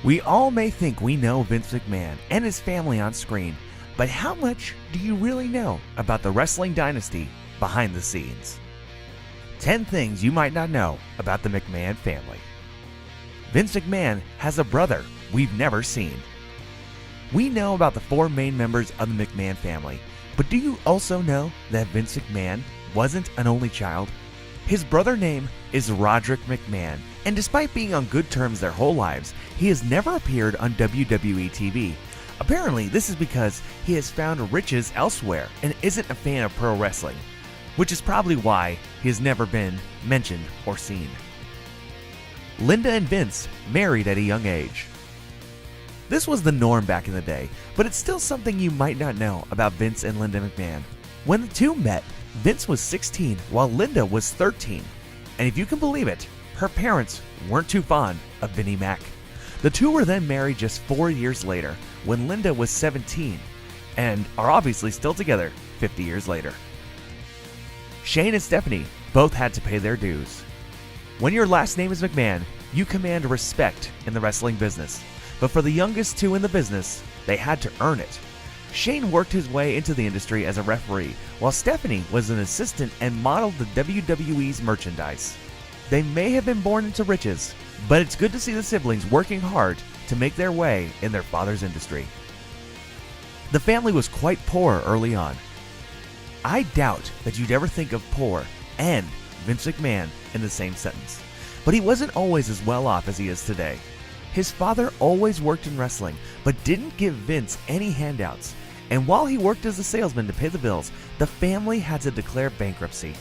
We all may think we know Vince McMahon and his family on screen, but how much do you really know about the wrestling dynasty behind the scenes? 10 things you might not know about the McMahon family. Vince McMahon has a brother we've never seen. We know about the 4 main members of the McMahon family, but do you also know that Vince McMahon wasn't an only child? His brother name is Roderick McMahon, and despite being on good terms their whole lives, he has never appeared on WWE TV. Apparently, this is because he has found riches elsewhere and isn't a fan of pro wrestling, which is probably why he has never been mentioned or seen. Linda and Vince married at a young age. This was the norm back in the day, but it's still something you might not know about Vince and Linda McMahon. When the two met, Vince was 16 while Linda was 13. And if you can believe it, her parents weren't too fond of Vinnie Mac. The two were then married just 4 years later when Linda was 17 and are obviously still together 50 years later. Shane and Stephanie both had to pay their dues. When your last name is McMahon, you command respect in the wrestling business. But for the youngest two in the business, they had to earn it. Shane worked his way into the industry as a referee, while Stephanie was an assistant and modeled the WWE's merchandise. They may have been born into riches, but it's good to see the siblings working hard to make their way in their father's industry. The family was quite poor early on. I doubt that you'd ever think of poor and Vince McMahon in the same sentence, but he wasn't always as well off as he is today. His father always worked in wrestling, but didn't give Vince any handouts. And while he worked as a salesman to pay the bills, the family had to declare bankruptcy.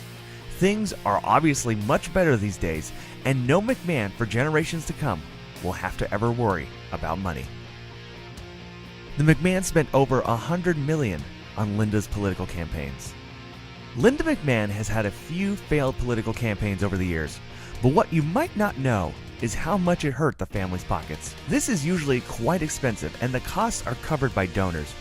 Things are obviously much better these days, and no McMahon for generations to come will have to ever worry about money. The McMahons spent over $100 million on Linda's political campaigns. Linda McMahon has had a few failed political campaigns over the years, but what you might not know is how much it hurt the family's pockets. This is usually quite expensive, and the costs are covered by donors.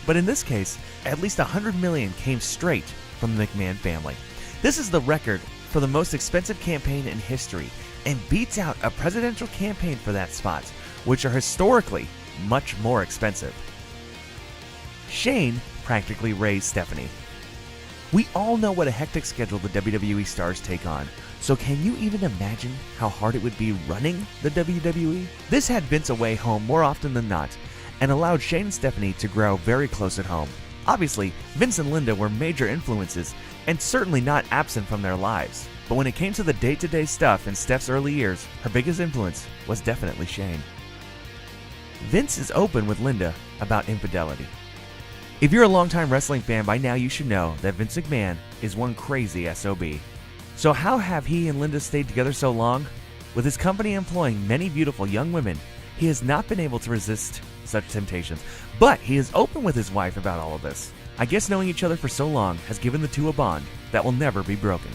But in this case, at least $100 million came straight from the McMahon family. This is the record for the most expensive campaign in history, and beats out a presidential campaign for that spot, which are historically much more expensive. Shane practically raised Stephanie. We all know what a hectic schedule the WWE stars take on, so can you even imagine how hard it would be running the WWE? This had Vince away home more often than not, and allowed Shane and Stephanie to grow very close at home. Obviously, Vince and Linda were major influences, and certainly not absent from their lives. But when it came to the day-to-day stuff in Steph's early years, her biggest influence was definitely Shane. Vince is open with Linda about infidelity. If you're a longtime wrestling fan, by now you should know that Vince McMahon is one crazy SOB. So how have he and Linda stayed together so long? With his company employing many beautiful young women, he has not been able to resist such temptations. But he is open with his wife about all of this. I guess knowing each other for so long has given the two a bond that will never be broken.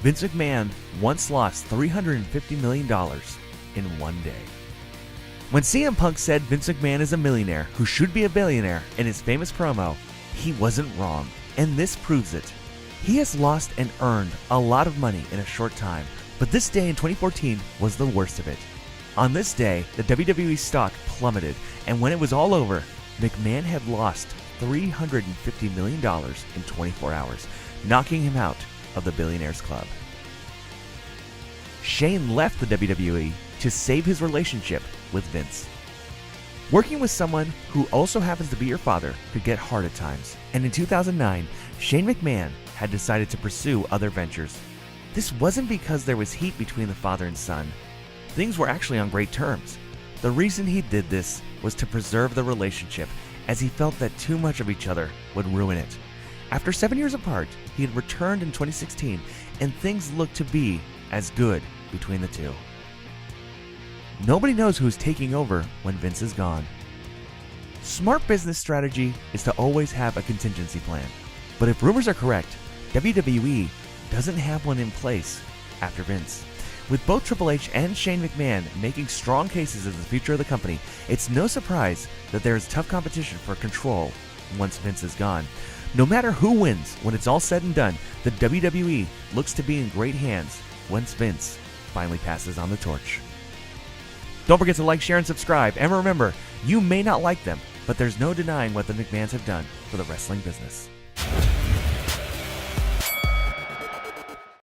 Vince McMahon once lost $350 million in one day. When CM Punk said Vince McMahon is a millionaire who should be a billionaire in his famous promo, he wasn't wrong, and this proves it. He has lost and earned a lot of money in a short time, but this day in 2014 was the worst of it. On this day, the WWE stock plummeted, and when it was all over, McMahon had lost $350 million in 24 hours, knocking him out of the Billionaires Club. Shane left the WWE to save his relationship with Vince. Working with someone who also happens to be your father could get hard at times, and in 2009, Shane McMahon had decided to pursue other ventures. This wasn't because there was heat between the father and son. Things were actually on great terms. The reason he did this was to preserve the relationship, as he felt that too much of each other would ruin it. After 7 years apart, he had returned in 2016, and things looked to be as good between the two. Nobody knows who's taking over when Vince is gone. Smart business strategy is to always have a contingency plan. But if rumors are correct, WWE doesn't have one in place after Vince. With both Triple H and Shane McMahon making strong cases as the future of the company, it's no surprise that there is tough competition for control once Vince is gone. No matter who wins, when it's all said and done, the WWE looks to be in great hands once Vince finally passes on the torch. Don't forget to like, share, and subscribe. And remember, you may not like them, but there's no denying what the McMahons have done for the wrestling business.